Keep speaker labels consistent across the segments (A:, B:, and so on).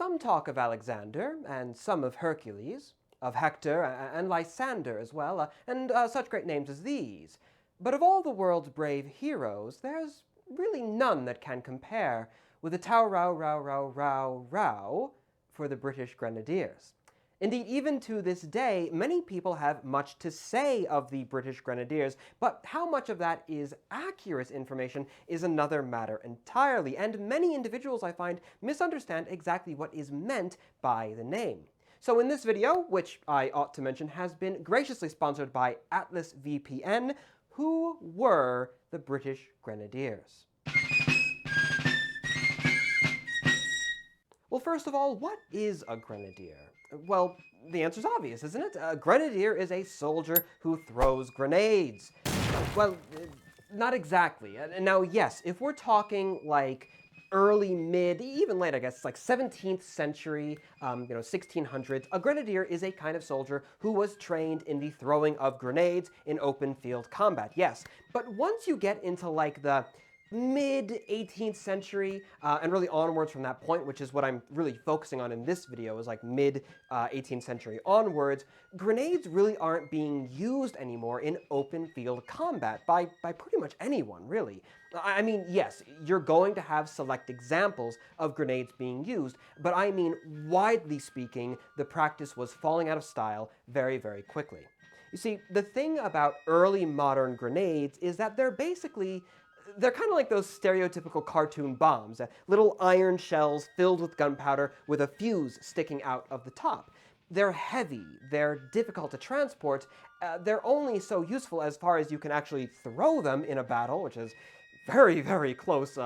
A: some talk of Alexander, and some of Hercules, of Hector and Lysander as well, and such great names as these. But of all the world's brave heroes, there's really none that can compare with the Row for the British Grenadiers. Indeed, even to this day, many people have much to say of the British Grenadiers, but how much of that is accurate information is another matter entirely, and many individuals, I find, misunderstand exactly what is meant by the name. So in this video, which I ought to mention has been graciously sponsored by Atlas VPN, who were the British Grenadiers? Well, first of all, what is a grenadier? Well, the answer's obvious, isn't it? A grenadier is a soldier who throws grenades. Well, not exactly. Now, yes, if we're talking like early, mid, even late, I guess, like 17th century, 1600s, a grenadier is a kind of soldier who was trained in the throwing of grenades in open field combat, yes. But once you get into like the mid-18th century, and really onwards from that point, which is what I'm really focusing on in this video, is like mid-18th century onwards, grenades really aren't being used anymore in open field combat by pretty much anyone, really. I mean, yes, you're going to have select examples of grenades being used, but I mean, widely speaking, the practice was falling out of style very, very quickly. You see, the thing about early modern grenades is that they're kind of like those stereotypical cartoon bombs, little iron shells filled with gunpowder with a fuse sticking out of the top. They're heavy, they're difficult to transport, they're only so useful as far as you can actually throw them in a battle, which is very, very close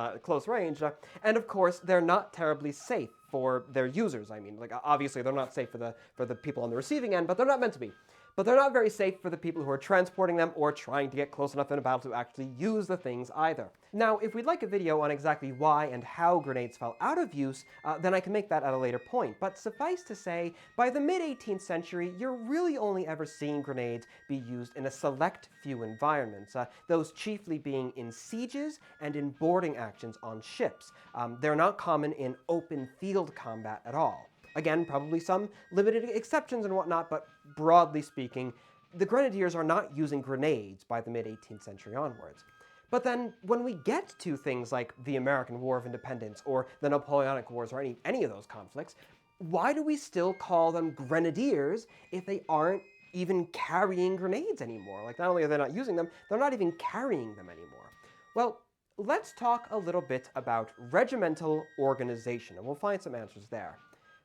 A: range, and of course, they're not terribly safe for their users. I mean, like, obviously they're not safe for the people on the receiving end, but they're not meant to be. But they're not very safe for the people who are transporting them or trying to get close enough in a battle to actually use the things either. Now, if we'd like a video on exactly why and how grenades fell out of use, then I can make that at a later point. But suffice to say, by the mid-18th century, you're really only ever seeing grenades be used in a select few environments, those chiefly being in sieges and in boarding actions on ships. They're not common in open field combat at all. Again, probably some limited exceptions and whatnot, but broadly speaking, the Grenadiers are not using grenades by the mid-18th century onwards. But then, when we get to things like the American War of Independence or the Napoleonic Wars or any of those conflicts, why do we still call them Grenadiers if they aren't even carrying grenades anymore? Like, not only are they not using them, they're not even carrying them anymore. Well, let's talk a little bit about regimental organization, and we'll find some answers there.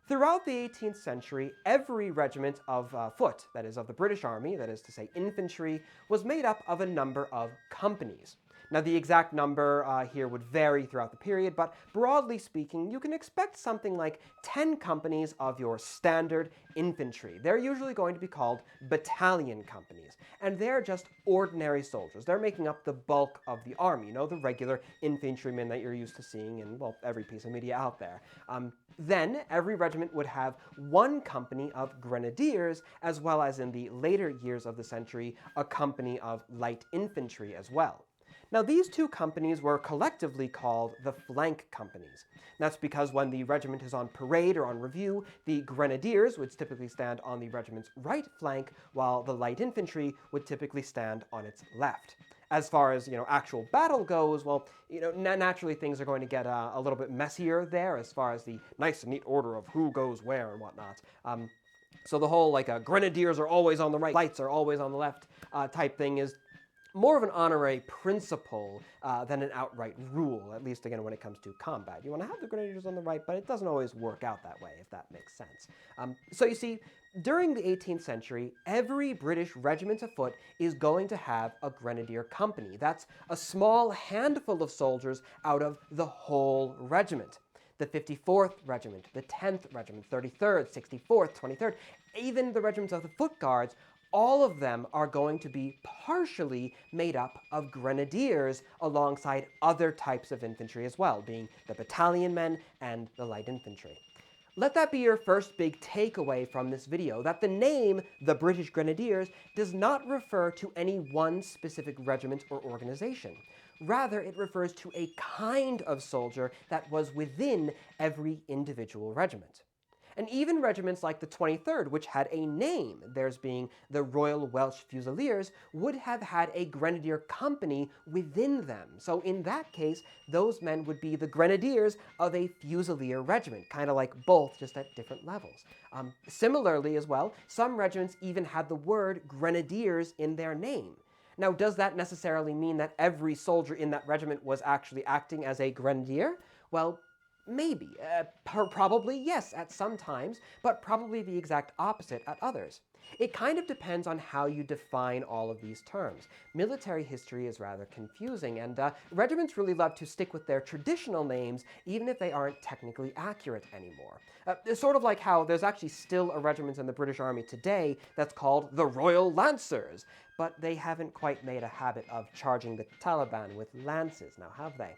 A: Throughout the 18th century, every regiment of foot, that is of the British Army, that is to say infantry, was made up of a number of companies. Now, the exact number here would vary throughout the period, but broadly speaking, you can expect something like 10 companies of your standard infantry. They're usually going to be called battalion companies, and they're just ordinary soldiers. They're making up the bulk of the army, you know, the regular infantrymen that you're used to seeing in, well, every piece of media out there. Then, every regiment would have one company of grenadiers, as well as in the later years of the century, a company of light infantry as well. Now, these two companies were collectively called the flank companies. That's because when the regiment is on parade or on review, the grenadiers would typically stand on the regiment's right flank, while the light infantry would typically stand on its left. As far as, actual battle goes, well, naturally things are going to get a little bit messier there as far as the nice and neat order of who goes where and whatnot. So the whole, grenadiers are always on the right, lights are always on the left type thing is more of an honorary principle than an outright rule, at least, again, when it comes to combat. You want to have the grenadiers on the right, but it doesn't always work out that way, if that makes sense. So you see, during the 18th century, every British regiment of foot is going to have a grenadier company. That's a small handful of soldiers out of the whole regiment. The 54th Regiment, the 10th Regiment, 33rd, 64th, 23rd, even the regiments of the Foot Guards, all of them are going to be partially made up of grenadiers alongside other types of infantry as well, being the battalion men and the light infantry. Let that be your first big takeaway from this video, that the name, the British Grenadiers, does not refer to any one specific regiment or organization. Rather, it refers to a kind of soldier that was within every individual regiment. And even regiments like the 23rd, which had a name, theirs being the Royal Welsh Fusiliers, would have had a grenadier company within them. So in that case, those men would be the grenadiers of a fusilier regiment, kind of like both, just at different levels. Similarly as well, some regiments even had the word grenadiers in their name. Now, does that necessarily mean that every soldier in that regiment was actually acting as a grenadier? Well, maybe. Probably yes at some times, but probably the exact opposite at others. It kind of depends on how you define all of these terms. Military history is rather confusing, and regiments really love to stick with their traditional names even if they aren't technically accurate anymore. It's sort of like how there's actually still a regiment in the British Army today that's called the Royal Lancers, but they haven't quite made a habit of charging the Taliban with lances, now have they?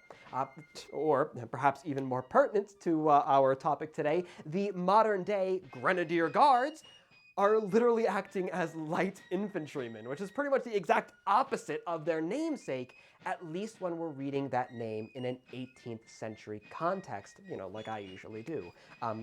A: Or, perhaps even more pertinent to our topic today, the modern-day Grenadier Guards are literally acting as light infantrymen, which is pretty much the exact opposite of their namesake, at least when we're reading that name in an 18th century context, like I usually do. At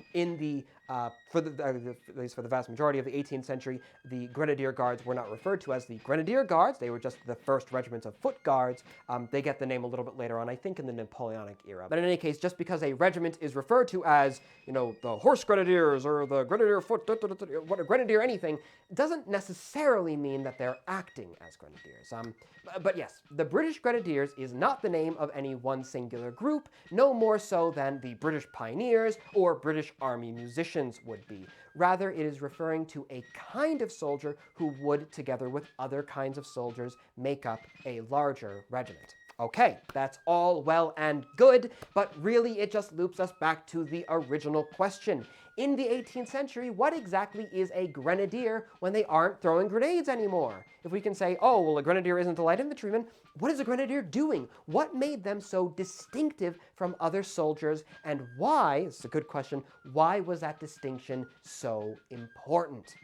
A: least for the vast majority of the 18th century, the Grenadier Guards were not referred to as the Grenadier Guards, they were just the first regiments of foot guards. They get the name a little bit later on, I think in the Napoleonic era. But in any case, just because a regiment is referred to as, the Horse Grenadiers or the Grenadier Foot, what a Grenadier anything, doesn't necessarily mean that they're acting as grenadiers. But yes, the British Grenadiers is not the name of any one singular group, no more so than the British Pioneers or British Army musicians would be. Rather, it is referring to a kind of soldier who would, together with other kinds of soldiers, make up a larger regiment. Okay, that's all well and good, but really it just loops us back to the original question. In the 18th century, what exactly is a grenadier when they aren't throwing grenades anymore? If we can say, oh, well, a grenadier isn't a light infantryman, what is a grenadier doing? What made them so distinctive from other soldiers, and why, this is a good question, why was that distinction so important?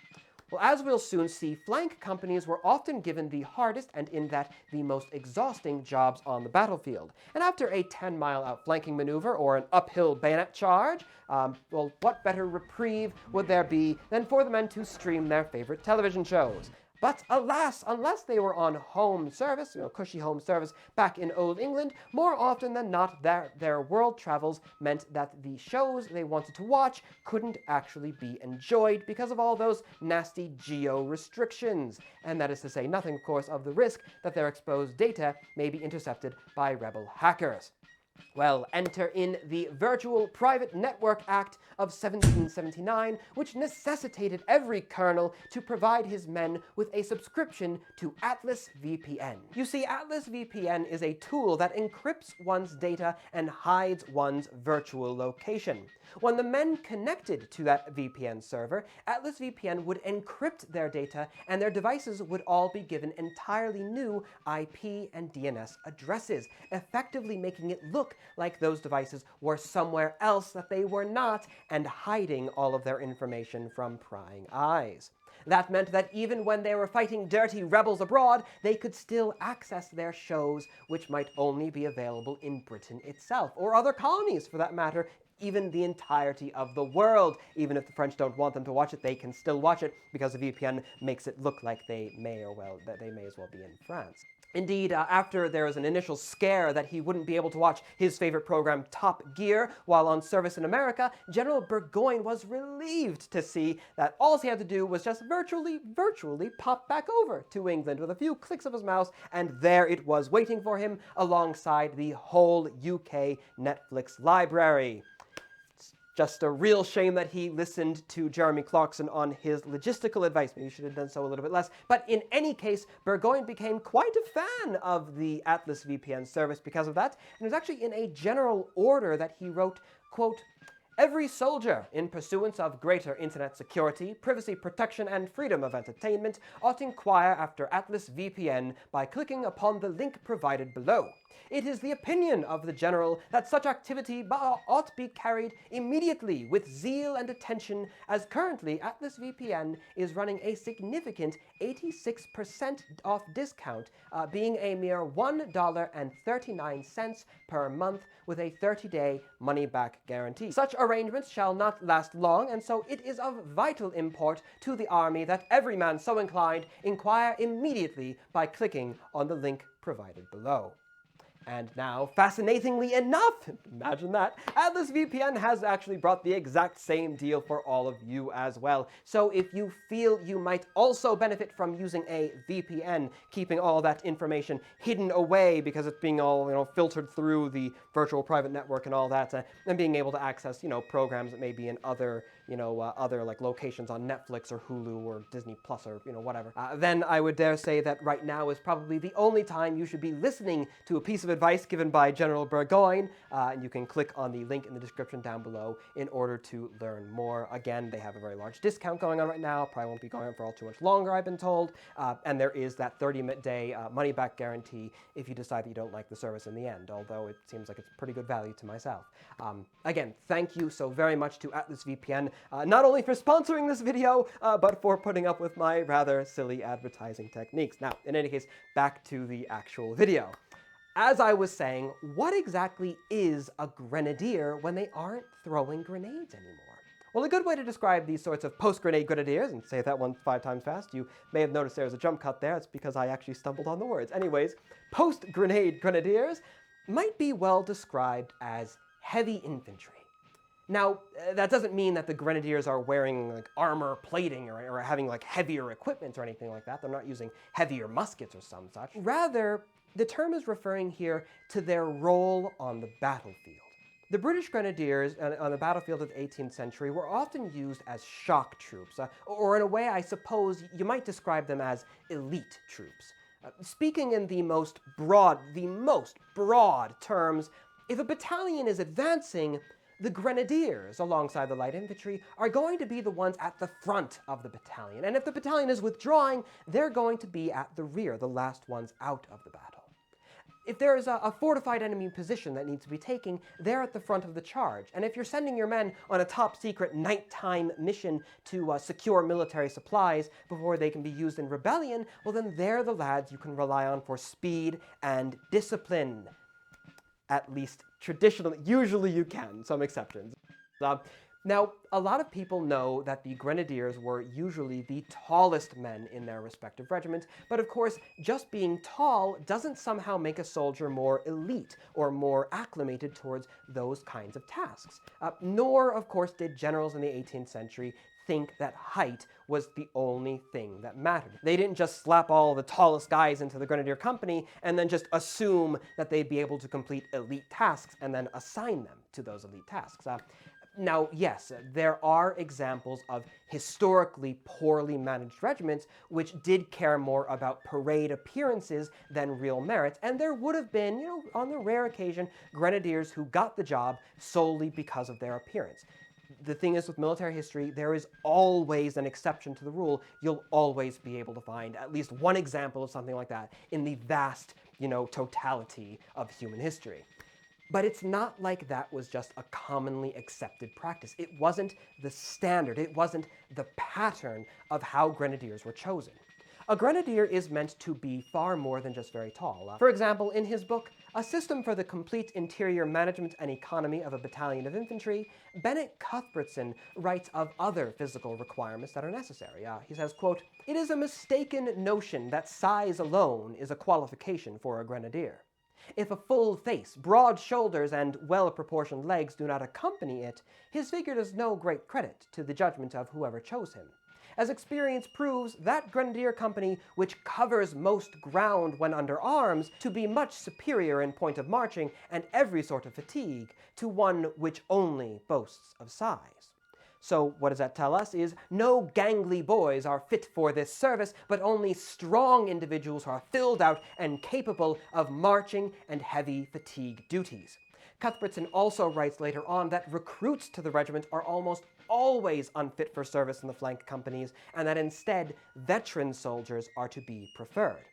A: Well, as we'll soon see, flank companies were often given the hardest and, in that, the most exhausting jobs on the battlefield. And after a 10-mile outflanking maneuver or an uphill bayonet charge, well, what better reprieve would there be than for the men to stream their favorite television shows? But alas, unless they were on home service, cushy home service back in Old England, more often than not, their world travels meant that the shows they wanted to watch couldn't actually be enjoyed because of all those nasty geo-restrictions. And that is to say nothing, of course, of the risk that their exposed data may be intercepted by rebel hackers. Well, enter in the Virtual Private Network Act of 1779, which necessitated every colonel to provide his men with a subscription to Atlas VPN. You see, Atlas VPN is a tool that encrypts one's data and hides one's virtual location. When the men connected to that VPN server, Atlas VPN would encrypt their data, and their devices would all be given entirely new IP and DNS addresses, effectively making it look like those devices were somewhere else that they were not, and hiding all of their information from prying eyes. That meant that even when they were fighting dirty rebels abroad, they could still access their shows, which might only be available in Britain itself, or other colonies for that matter, even the entirety of the world. Even if the French don't want them to watch it, they can still watch it because the VPN makes it look like they may as well be in France. Indeed, after there was an initial scare that he wouldn't be able to watch his favorite program, Top Gear, while on service in America, General Burgoyne was relieved to see that all he had to do was just virtually pop back over to England with a few clicks of his mouse, and there it was waiting for him alongside the whole UK Netflix library. Just a real shame that he listened to Jeremy Clarkson on his logistical advice. Maybe he should have done so a little bit less. But in any case, Burgoyne became quite a fan of the Atlas VPN service because of that. And it was actually in a general order that he wrote, quote, "Every soldier, in pursuance of greater internet security, privacy protection, and freedom of entertainment, ought to inquire after Atlas VPN by clicking upon the link provided below. It is the opinion of the general that such activity ought to be carried immediately with zeal and attention, as currently Atlas VPN is running a significant 86% off discount, being a mere $1.39 per month with a 30-day money-back guarantee. Such arrangements shall not last long, and so it is of vital import to the Army that every man so inclined inquire immediately by clicking on the link provided below. And now, fascinatingly enough, imagine that, Atlas VPN has actually brought the exact same deal for all of you as well. So if you feel you might also benefit from using a VPN, keeping all that information hidden away because it's being all, filtered through the virtual private network and all that, and being able to access, programs that may be in other, other like locations on Netflix or Hulu or Disney Plus or, whatever, then I would dare say that right now is probably the only time you should be listening to a piece of advice given by General Burgoyne, and you can click on the link in the description down below in order to learn more. Again, they have a very large discount going on right now, probably won't be going on for all too much longer, I've been told, and there is that 30-day money-back guarantee if you decide that you don't like the service in the end, although it seems like it's pretty good value to myself. Again, thank you so very much to Atlas VPN, not only for sponsoring this video, but for putting up with my rather silly advertising techniques. Now, in any case, back to the actual video. As I was saying, what exactly is a grenadier when they aren't throwing grenades anymore? Well, a good way to describe these sorts of post-grenade grenadiers, and say that one 5 times fast, you may have noticed there was a jump cut there, it's because I actually stumbled on the words. Anyways, post-grenade grenadiers might be well described as heavy infantry. Now, that doesn't mean that the grenadiers are wearing like armor plating or having like heavier equipment or anything like that. They're not using heavier muskets or some such. Rather, the term is referring here to their role on the battlefield. The British Grenadiers on the battlefield of the 18th century were often used as shock troops, or in a way I suppose you might describe them as elite troops. Speaking in the most broad terms, if a battalion is advancing, the Grenadiers, alongside the light infantry, are going to be the ones at the front of the battalion. And if the battalion is withdrawing, they're going to be at the rear, the last ones out of the battle. If there is a fortified enemy position that needs to be taken, they're at the front of the charge. And if you're sending your men on a top-secret nighttime mission to secure military supplies before they can be used in rebellion, well then they're the lads you can rely on for speed and discipline. At least traditionally, usually you can, some exceptions. Now, a lot of people know that the Grenadiers were usually the tallest men in their respective regiments, but of course, just being tall doesn't somehow make a soldier more elite or more acclimated towards those kinds of tasks. Nor, of course, did generals in the 18th century think that height was the only thing that mattered. They didn't just slap all the tallest guys into the Grenadier Company and then just assume that they'd be able to complete elite tasks and then assign them to those elite tasks. Now, yes, there are examples of historically poorly managed regiments which did care more about parade appearances than real merit, and there would have been, on the rare occasion, grenadiers who got the job solely because of their appearance. The thing is, with military history, there is always an exception to the rule. You'll always be able to find at least one example of something like that in the vast, totality of human history. But it's not like that was just a commonly accepted practice. It wasn't the standard. It wasn't the pattern of how grenadiers were chosen. A grenadier is meant to be far more than just very tall. For example, in his book, A System for the Complete Interior Management and Economy of a Battalion of Infantry, Bennett Cuthbertson writes of other physical requirements that are necessary. He says, quote, "It is a mistaken notion that size alone is a qualification for a grenadier. If a full face, broad shoulders, and well-proportioned legs do not accompany it, his figure does no great credit to the judgment of whoever chose him. As experience proves, that grenadier company which covers most ground when under arms to be much superior in point of marching and every sort of fatigue to one which only boasts of size." So what does that tell us is no gangly boys are fit for this service, but only strong individuals who are filled out and capable of marching and heavy fatigue duties. Cuthbertson also writes later on that recruits to the regiment are almost always unfit for service in the flank companies, and that instead veteran soldiers are to be preferred.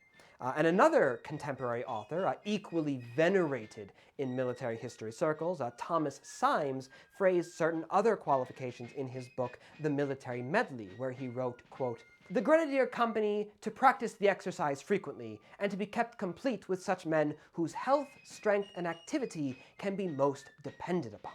A: And another contemporary author, equally venerated in military history circles, Thomas Symes, phrased certain other qualifications in his book, The Military Medley, where he wrote, quote, "The Grenadier Company to practice the exercise frequently, and to be kept complete with such men whose health, strength, and activity can be most depended upon."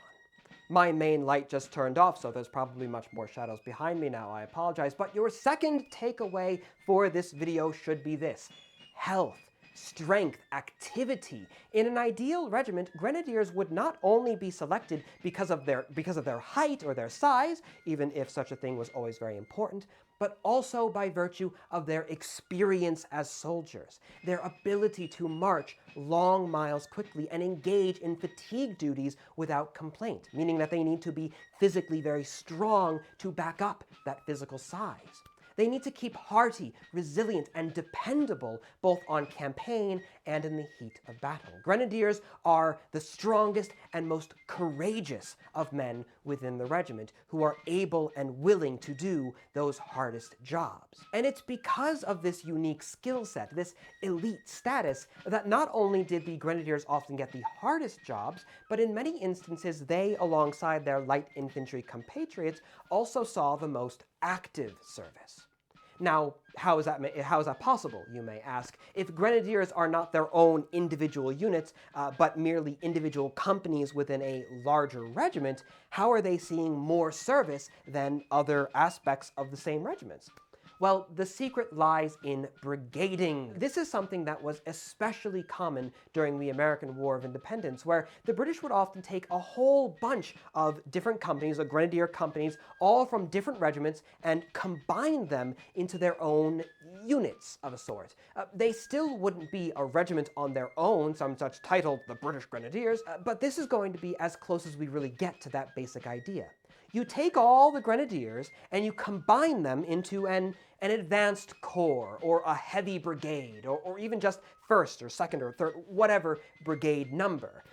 A: My main light just turned off, so there's probably much more shadows behind me now. I apologize. But your second takeaway for this video should be this: health, strength, activity. In an ideal regiment, grenadiers would not only be selected because of their height or their size, even if such a thing was always very important, but also by virtue of their experience as soldiers, their ability to march long miles quickly and engage in fatigue duties without complaint, meaning that they need to be physically very strong to back up that physical size. They need to keep hearty, resilient, and dependable both on campaign and in the heat of battle. Grenadiers are the strongest and most courageous of men within the regiment, who are able and willing to do those hardest jobs. And it's because of this unique skill set, this elite status, that not only did the grenadiers often get the hardest jobs, but in many instances they, alongside their light infantry compatriots, also saw the most active service. Now, how is that possible, you may ask? If grenadiers are not their own individual units, but merely individual companies within a larger regiment, how are they seeing more service than other aspects of the same regiments? Well, the secret lies in brigading. This is something that was especially common during the American War of Independence, where the British would often take a whole bunch of different companies, grenadier companies, all from different regiments, and combine them into their own units of a sort. They still wouldn't be a regiment on their own, some such titled the British Grenadiers, but this is going to be as close as we really get to that basic idea. You take all the grenadiers and you combine them into an advanced corps, or a heavy brigade, or even just first or second or third, whatever brigade number.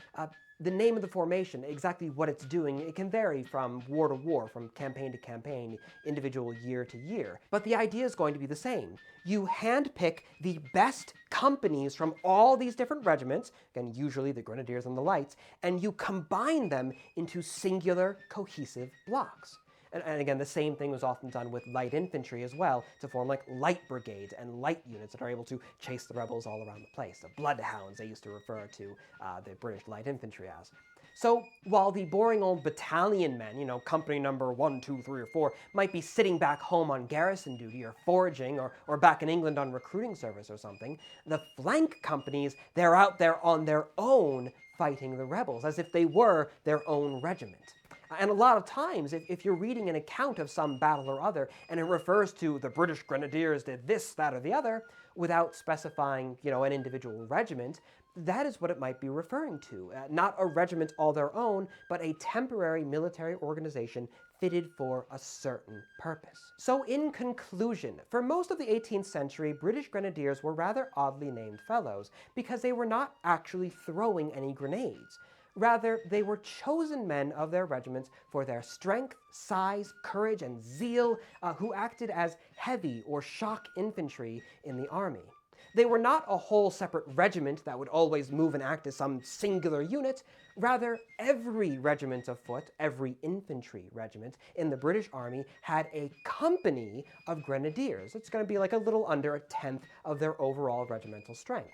A: The name of the formation, exactly what it's doing, it can vary from war to war, from campaign to campaign, individual year to year. But the idea is going to be the same. You handpick the best companies from all these different regiments, again, usually the Grenadiers and the Lights, and you combine them into singular, cohesive blocks. And again, the same thing was often done with light infantry as well, to form like light brigades and light units that are able to chase the rebels all around the place. The bloodhounds, they used to refer to the British light infantry as. So while the boring old battalion men, company number 1, 2, 3, or 4, might be sitting back home on garrison duty or foraging, or back in England on recruiting service or something, the flank companies, they're out there on their own fighting the rebels, as if they were their own regiment. And a lot of times, if you're reading an account of some battle or other, and it refers to the British Grenadiers did this, that, or the other, without specifying, an individual regiment, that is what it might be referring to. Not a regiment all their own, but a temporary military organization fitted for a certain purpose. So in conclusion, for most of the 18th century, British Grenadiers were rather oddly named fellows, because they were not actually throwing any grenades. Rather, they were chosen men of their regiments for their strength, size, courage, and zeal, who acted as heavy or shock infantry in the army. They were not a whole separate regiment that would always move and act as some singular unit. Rather, every regiment of foot, every infantry regiment in the British Army had a company of grenadiers. It's going to be like a little under a tenth of their overall regimental strength.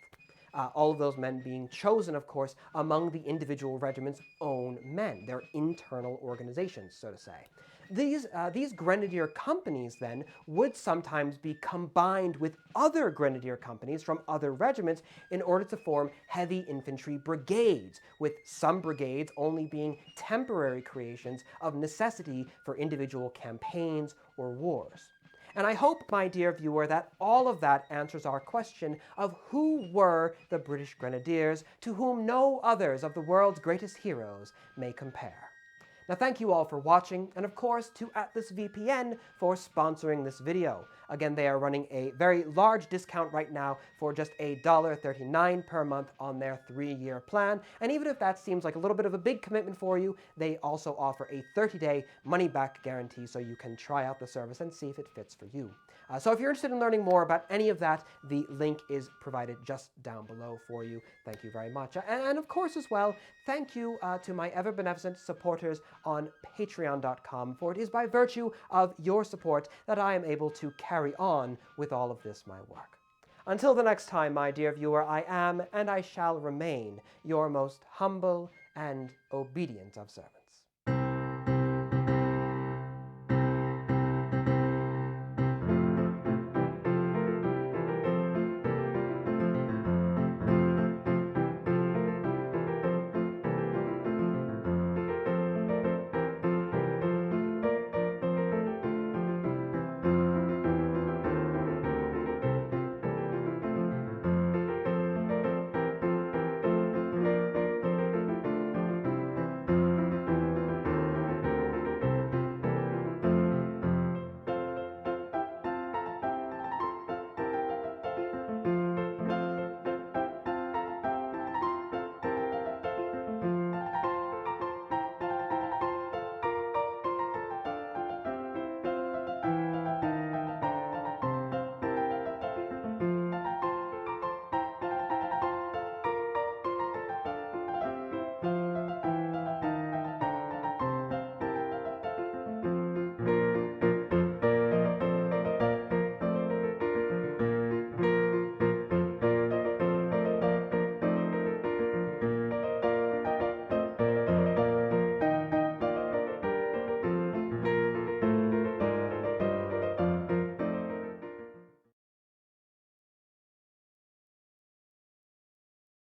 A: All of those men being chosen, of course, among the individual regiment's own men, their internal organizations, so to say. These grenadier companies, then, would sometimes be combined with other grenadier companies from other regiments in order to form heavy infantry brigades, with some brigades only being temporary creations of necessity for individual campaigns or wars. And I hope, my dear viewer, that all of that answers our question of who were the British Grenadiers, to whom no others of the world's greatest heroes may compare. Now thank you all for watching, and of course to Atlas VPN for sponsoring this video. Again, they are running a very large discount right now for just $1.39 per month on their 3-year plan, and even if that seems like a little bit of a big commitment for you, they also offer a 30-day money-back guarantee so you can try out the service and see if it fits for you. So if you're interested in learning more about any of that, the link is provided just down below for you. Thank you very much. And of course as well, thank you to my ever-beneficent supporters on patreon.com, for it is by virtue of your support that I am able to carry on with all of this my work. Until the next time, my dear viewer, I am and I shall remain your most humble and obedient of servants.